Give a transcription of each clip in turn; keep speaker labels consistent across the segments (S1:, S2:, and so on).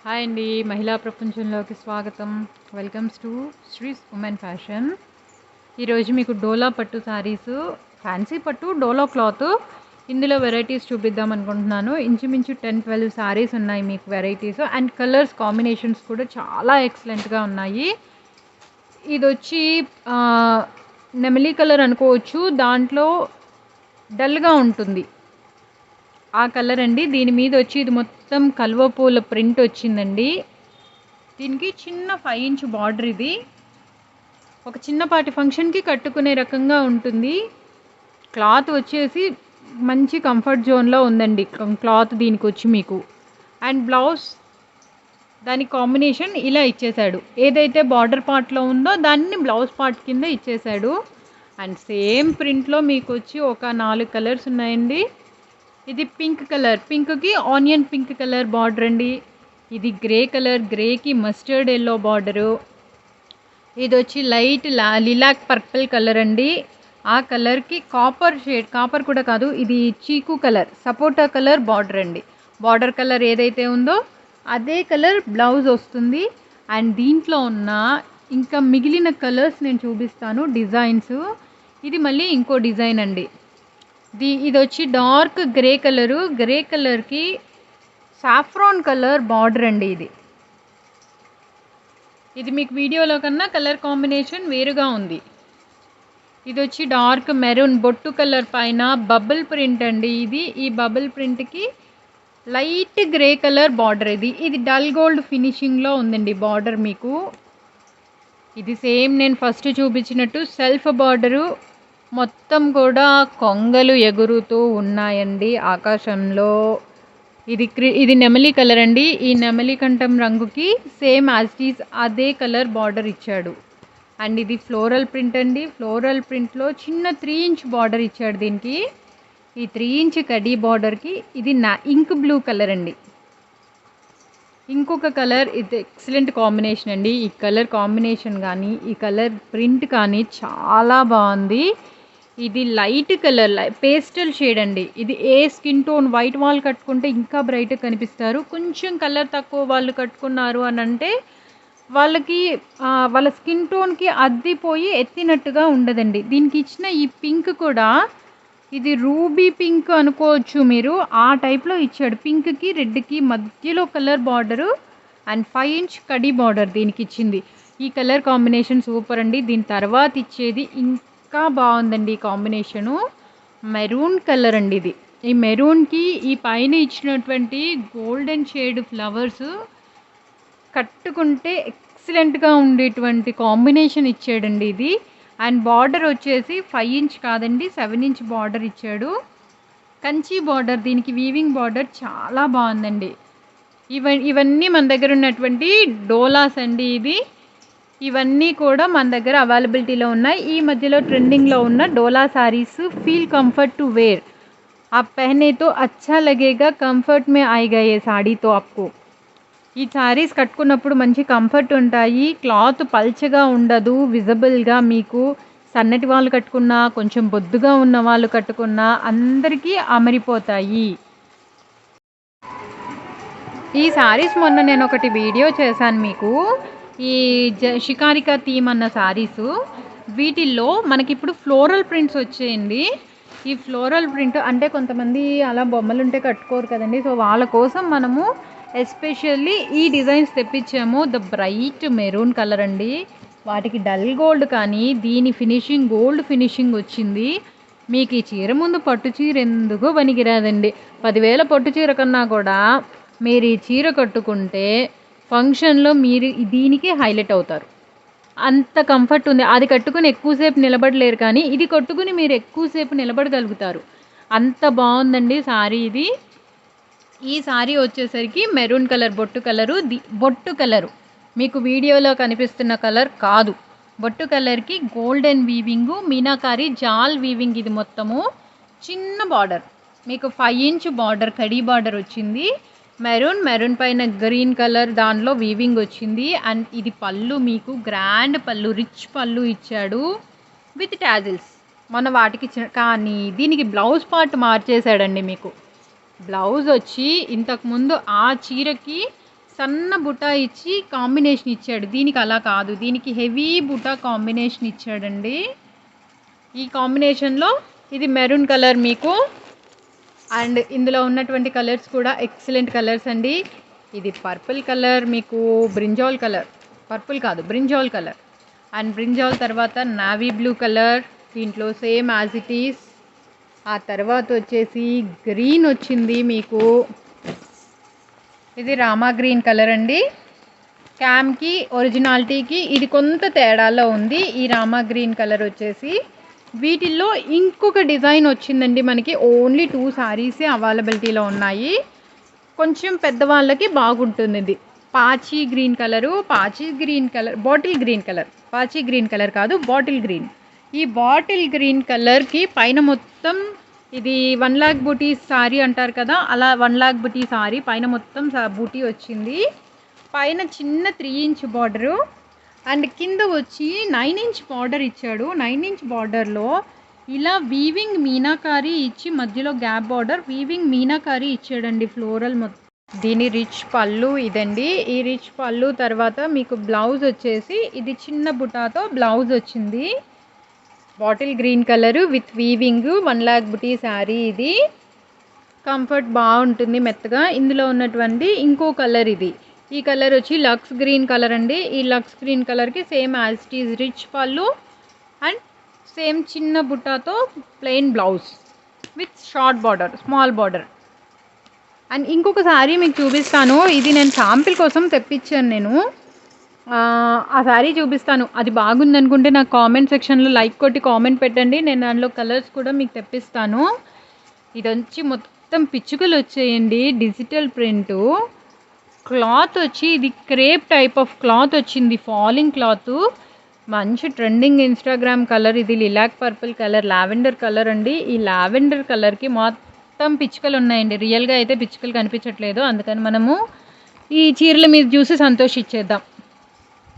S1: Hi అండి, మహిళా ప్రపంచంలోకి స్వాగతం. Welcomes to శ్రీస్ women fashion. ఈరోజు మీకు డోలా పట్టు శారీస్, ఫ్యాన్సీ పట్టు డోలా క్లాత్, ఇందులో వెరైటీస్ చూపిద్దాం అనుకుంటున్నాను. ఇంచుమించు 10-12 శారీస్ ఉన్నాయి మీకు వెరైటీస్, అండ్ కలర్స్ కాంబినేషన్స్ కూడా చాలా ఎక్సలెంట్గా ఉన్నాయి. ఇది వచ్చి నెమలి కలర్ అనుకోవచ్చు, దాంట్లో డల్గా ఉంటుంది ఆ కలర్ అండి. దీని మీద వచ్చి ఇది మొత్తం కలువ పూల ప్రింట్ వచ్చిందండి. దీనికి చిన్న 5 ఇంచ్ బార్డర్, ఇది ఒక చిన్నపాటి ఫంక్షన్కి కట్టుకునే రకంగా ఉంటుంది. క్లాత్ వచ్చేసి మంచి కంఫర్ట్ జోన్లో ఉందండి క్లాత్ దీనికి వచ్చి మీకు. అండ్ బ్లౌజ్ దాని కాంబినేషన్ ఇలా ఇచ్చేశాడు, ఏదైతే బార్డర్ పార్ట్లో ఉందో దాన్ని బ్లౌజ్ పార్ట్ కింద ఇచ్చేశాడు. అండ్ సేమ్ ప్రింట్లో మీకు వచ్చి ఒక 4 కలర్స్ ఉన్నాయండి. ఇది పింక్ కలర్, పింక్కి ఆనియన్ పింక్ కలర్ బార్డర్ అండి. ఇది గ్రే కలర్, గ్రేకి మస్టర్డ్ ఎల్లో బార్డరు. ఇది వచ్చి లైట్ లిలాక్ పర్పుల్ కలర్ అండి. ఆ కలర్కి కాపర్ షేడ్, కాపర్ కూడా కాదు, ఇది చీకు కలర్, సపోటా కలర్ బార్డర్ అండి. బార్డర్ కలర్ ఏదైతే ఉందో అదే కలర్ బ్లౌజ్ వస్తుంది. అండ్ దీంట్లో ఉన్న ఇంకా మిగిలిన కలర్స్ నేను చూపిస్తాను, డిజైన్స్. ఇది మళ్ళీ ఇంకో డిజైన్ అండి. ఇది వచ్చి డార్క్ గ్రే కలరు, గ్రే కలర్కి సాఫ్రాన్ కలర్ బార్డర్ అండి. ఇది మీకు వీడియోలో కన్నా కలర్ కాంబినేషన్ వేరుగా ఉంది. ఇది వచ్చి డార్క్ మెరూన్ బొట్టు కలర్ పైన బబుల్ ప్రింట్ అండి. ఈ బబుల్ ప్రింట్కి లైట్ గ్రే కలర్ బార్డర్. ఇది డల్ గోల్డ్ ఫినిషింగ్లో ఉందండి బార్డర్ మీకు. ఇది సేమ్ నేను ఫస్ట్ చూపించినట్టు సెల్ఫ్ బార్డరు, మొత్తం కూడా కొంగలు ఎగురుతూ ఉన్నాయండి ఆకాశంలో. ఇది నెమలి కలర్ అండి. ఈ నెమలి కంఠం రంగుకి సేమ్ యాజ్ ఇట్ ఈజ్ అదే కలర్ బార్డర్ ఇచ్చాడు. అండ్ ఇది ఫ్లోరల్ ప్రింట్ అండి. ఫ్లోరల్ ప్రింట్లో చిన్న 3 ఇంచ్ బార్డర్ ఇచ్చాడు దీనికి. ఈ 3 ఇంచ్ కడీ బార్డర్కి ఇది ఇంక్ బ్లూ కలర్ అండి. ఇంకొక కలర్, ఇది ఎక్సలెంట్ కాంబినేషన్ అండి. ఈ కలర్ కాంబినేషన్ కానీ ఈ కలర్ ప్రింట్ కానీ చాలా బాగుంది. ఇది లైట్ కలర్, పేస్టల్ షేడ్ అండి. ఇది ఏ స్కిన్ టోన్, వైట్ వాళ్ళు కట్టుకుంటే ఇంకా బ్రైట్గా కనిపిస్తారు. కొంచెం కలర్ తక్కువ వాళ్ళు కట్టుకున్నారు అని అంటే వాళ్ళకి వాళ్ళ స్కిన్ టోన్కి అద్దిపోయి ఎత్తినట్టుగా ఉండదండి. దీనికి ఇచ్చిన ఈ పింక్ కూడా ఇది రూబీ పింక్ అనుకోవచ్చు మీరు, ఆ టైప్లో ఇచ్చాడు. పింక్కి రెడ్కి మధ్యలో colour border and 5 inch khadi border దీనికి ఇచ్చింది. ఈ కలర్ కాంబినేషన్ సూపర్ అండి. దీని తర్వాత ఇచ్చేది ఇంకా బాగుందండి ఈ కాంబినేషను. మెరూన్ కలర్ అండి. ఈ మెరూన్కి ఈ పైన ఇచ్చినటువంటి గోల్డెన్ షేడ్ ఫ్లవర్స్ కట్టుకుంటే ఎక్సలెంట్గా ఉండేటువంటి కాంబినేషన్ ఇచ్చాడండి ఇది. అండ్ బార్డర్ వచ్చేసి 5 ఇంచ్ కాదండి, 7 ఇంచ్ బార్డర్ ఇచ్చాడు. కంచి బార్డర్, దీనికి వీవింగ్ బార్డర్ చాలా బాగుందండి. ఇవన్నీ మన దగ్గర ఉన్నటువంటి డోలాస్ అండి. ఇవన్నీ కూడా మన దగ్గర అవైలబిలిటీలో ఉన్నాయి. ఈ మధ్యలో ట్రెండింగ్లో ఉన్న డోలా శారీస్. ఫీల్ కంफर्ट टू वेयर, आप पहने तो अच्छा लगेगा, कंफर्ट में आएगा ये साड़ी तो आपको. ఈ శారీస్ కట్టుకున్నప్పుడు మంచి కంఫర్ట్ ఉంటాయి, క్లాత్ పల్చగా ఉండదు, విజిబుల్గా మీకు సన్నటి వాళ్ళు కట్టుకున్నా, కొంచెం బొద్దుగా ఉన్న వాళ్ళు కట్టుకున్నా అందరికీ అమరిపోతాయి. ఈ శారీస్ మొన్న నేను ఒకటి వీడియో చేశాను మీకు, ఈ షికారికా థీమ్ అన్న శారీసు. వీటిల్లో మనకి ఇప్పుడు ఫ్లోరల్ ప్రింట్స్ వచ్చేయండి. ఈ ఫ్లోరల్ ప్రింట్ అంటే కొంతమంది అలా బొమ్మలు ఉంటే కట్టుకోరు కదండి, సో వాళ్ళ కోసం మనము ఎస్పెషల్లీ ఈ డిజైన్స్ తెప్పించాము. ద బ్రైట్ మెరూన్ కలర్ అండి, వాటికి డల్ గోల్డ్ కానీ దీని ఫినిషింగ్ గోల్డ్ ఫినిషింగ్ వచ్చింది. మీకు ఈ చీర ముందు పట్టు చీర ఎందుకో పనికిరాదండి. 10,000 పట్టు చీర కన్నా కూడా మీరు ఈ చీర కట్టుకుంటే ఫంక్షన్లో మీరు దీనికి హైలైట్ అవుతారు, అంత కంఫర్ట్ ఉంది. అది కట్టుకుని ఎక్కువసేపు నిలబడలేరు, కానీ ఇది కట్టుకుని మీరు ఎక్కువసేపు నిలబడగలుగుతారు, అంత బాగుందండి శారీ ఇది. ఈ శారీ వచ్చేసరికి మెరూన్ కలర్ బొట్టు కలరు. బొట్టు కలరు మీకు వీడియోలో కనిపిస్తున్న కలర్ కాదు, బొట్టు కలర్కి గోల్డెన్ వీవింగు, మీనాకారి జాల్ వీవింగ్. ఇది మొత్తము చిన్న బార్డర్, మీకు 5 ఇంచ్ బార్డర్, కడీ బార్డర్ వచ్చింది. మెరూన్ పైన గ్రీన్ కలర్, దానిలో వీవింగ్ వచ్చింది. అండ్ ఇది పళ్ళు, మీకు గ్రాండ్ పళ్ళు, రిచ్ పళ్ళు ఇచ్చాడు విత్ టాజిల్స్. మన వాటికి కానీ దీనికి బ్లౌజ్ పార్ట్ మార్చేశాడండి. మీకు బ్లౌజ్ వచ్చి ఇంతకుముందు ఆ చీరకి సన్న బుటా ఇచ్చి కాంబినేషన్ ఇచ్చాడు. దీనికి అలా కాదు, దీనికి హెవీ బుటా కాంబినేషన్ ఇచ్చాడండి. ఈ కాంబినేషన్లో ఇది మెరూన్ కలర్ మీకు, అండ్ ఇందులో ఉన్నటువంటి కలర్స్ కూడా ఎక్సలెంట్ కలర్స్ అండి. ఇది పర్పుల్ కలర్, మీకు బ్రింజాల్ కలర్, పర్పుల్ కాదు బ్రింజాల్ కలర్, అండ్ బ్రింజాల్ తర్వాత నావీ బ్లూ కలర్, దీంట్లో సేమ్ యాజ్ ఇట్ ఈస్. ఆ తర్వాత వచ్చేసి గ్రీన్ వచ్చింది మీకు, ఇది రామా గ్రీన్ కలర్ అండి. క్యామ్కి ఒరిజినాలిటీకి ఇది కొంత తేడాలో ఉంది. ఈ రామా గ్రీన్ కలర్ వచ్చేసి వీటిల్లో ఇంకొక డిజైన్ వచ్చిందండి. మనకి ఓన్లీ 2 శారీసే అవైలబిలిటీలో ఉన్నాయి. కొంచెం పెద్దవాళ్ళకి బాగుంటుంది. ఇది పాచీ green colour, bottle green colour, పాచీ గ్రీన్ కలర్ కాదు బాటిల్ గ్రీన్. ఈ బాటిల్ గ్రీన్ కలర్కి పైన మొత్తం ఇది 1 lakh బూటీ సారీ అంటారు కదా, అలా 1 lakh బూటీ సారీ పైన మొత్తం బూటీ వచ్చింది. పైన చిన్న 3 inch బార్డరు, అండ్ కింద వచ్చి 9 inch బార్డర్ ఇచ్చాడు. 9 inch బార్డర్లో ఇలా వీవింగ్ మీనాకారి ఇచ్చి మధ్యలో గ్యాప్ బార్డర్ వీవింగ్ మీనాకారి ఇచ్చాడండి ఫ్లోరల్ మొత్తం. దీని రిచ్ పళ్ళు ఇదండి. ఈ రిచ్ పళ్ళు తర్వాత మీకు బ్లౌజ్ వచ్చేసి ఇది చిన్న బుటాతో బ్లౌజ్ వచ్చింది. Bottle green colour with weaving 1 lakh బుటీ శారీ. ఇది కంఫర్ట్ బాగుంటుంది మెత్తగా. ఇందులో ఉన్నటువంటి ఇంకో కలర్ ఇది. ఈ కలర్ వచ్చి లక్స్ గ్రీన్ కలర్ అండి. ఈ లక్స్ గ్రీన్ కలర్కి same as it is rich పళ్ళు అండ్ సేమ్ చిన్న బుట్టాతో plain blouse with short border, small border. And ఇంకొక శారీ మీకు చూపిస్తాను. ఇది నేను శాంపిల్ కోసం తెప్పించాను నేను. ఆ శారీ చూపిస్తాను. అది బాగుంది అనుకుంటే నాకు కామెంట్ సెక్షన్లో లైక్ కొట్టి కామెంట్ పెట్టండి. నేను దానిలో కలర్స్ కూడా మీకు తెప్పిస్తాను. ఇది వచ్చి మొత్తం పిచ్చుకలు వచ్చేయండి, డిజిటల్ ప్రింటు. క్లాత్ వచ్చి ఇది క్రేప్ టైప్ ఆఫ్ క్లాత్ వచ్చింది, ఫాలింగ్ క్లాత్. మంచి ట్రెండింగ్ ఇన్స్టాగ్రామ్ కలర్ ఇది. Lilac purple colour, lavender colour అండి. ఈ లావెండర్ కలర్కి మొత్తం పిచ్చుకలు ఉన్నాయండి. రియల్గా అయితే పిచ్చుకలు కనిపించట్లేదు, అందుకని మనము ఈ చీరల మీద చూసి సంతోషించేద్దాం.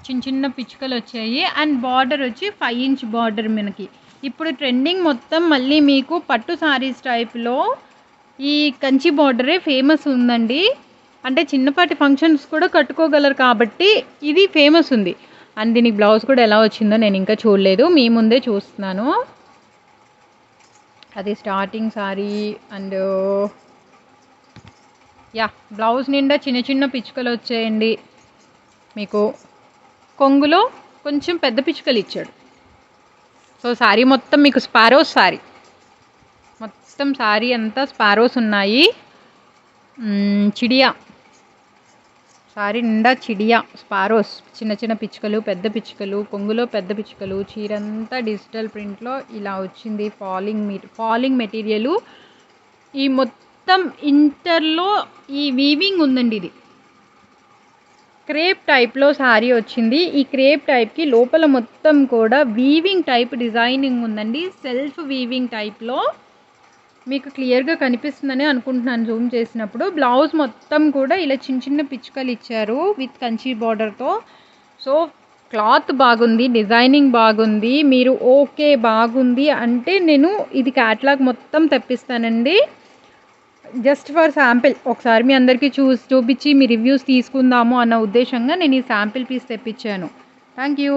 S1: చిన్న చిన్న పిచ్చుకలు వచ్చాయి. అండ్ బార్డర్ వచ్చి 5 inch బార్డర్. మనకి ఇప్పుడు ట్రెండింగ్ మొత్తం మళ్ళీ మీకు పట్టు సారీస్ టైప్లో ఈ కంచి బార్డరే ఫేమస్ ఉందండి. అంటే చిన్నపాటి ఫంక్షన్స్ కూడా కట్టుకోగలరు కాబట్టి ఇది ఫేమస్ ఉంది. అండ్ దీనికి బ్లౌజ్ కూడా ఎలా వచ్చిందో నేను ఇంకా చూడలేదు, మీ ముందే చూస్తున్నాను. అది starting sorry. And yeah, blouse నిండా చిన్న చిన్న పిచ్చుకలు వచ్చాయండి. మీకు కొంగులో కొంచెం పెద్ద పిచ్చుకలు ఇచ్చాడు. సో సారీ మొత్తం మీకు స్పారోస్ సారీ, మొత్తం సారీ అంతా స్పారోస్ ఉన్నాయి. చిడియా సారీ నిండా చిడియా స్పారోస్, చిన్న చిన్న పిచ్చుకలు, పెద్ద పిచ్చుకలు, కొంగులో పెద్ద పిచ్చుకలు. చీరంతా డిజిటల్ ప్రింట్లో ఇలా వచ్చింది. Falling material. ఈ మొత్తం ఇంటర్లో ఈ వీవింగ్ ఉందండి. ఇది క్రేప్ టైప్లో శారీ వచ్చింది. ఈ క్రేప్ టైప్కి లోపల మొత్తం కూడా వీవింగ్ టైప్ డిజైనింగ్ ఉందండి. సెల్ఫ్ వీవింగ్ టైప్లో మీకు క్లియర్గా కనిపిస్తుందని అనుకుంటున్నాను జూమ్ చేసినప్పుడు. బ్లౌజ్ మొత్తం కూడా ఇలా చిన్న చిన్న పిచ్చుకలు ఇచ్చారు విత్ కంచి బార్డర్తో. సో క్లాత్ బాగుంది, డిజైనింగ్ బాగుంది. మీరు ఓకే బాగుంది అంటే నేను ఇది క్యాటలాగ్ మొత్తం తెప్పిస్తానండి. జస్ట్ ఫర్ శాంపిల్ ఒకసారి మీ అందరికీ చూపించి మీ రివ్యూస్ తీసుకుందాము అన్న ఉద్దేశంగా నేను ఈ శాంపిల్ పీస్ తెప్పించాను. Thank you.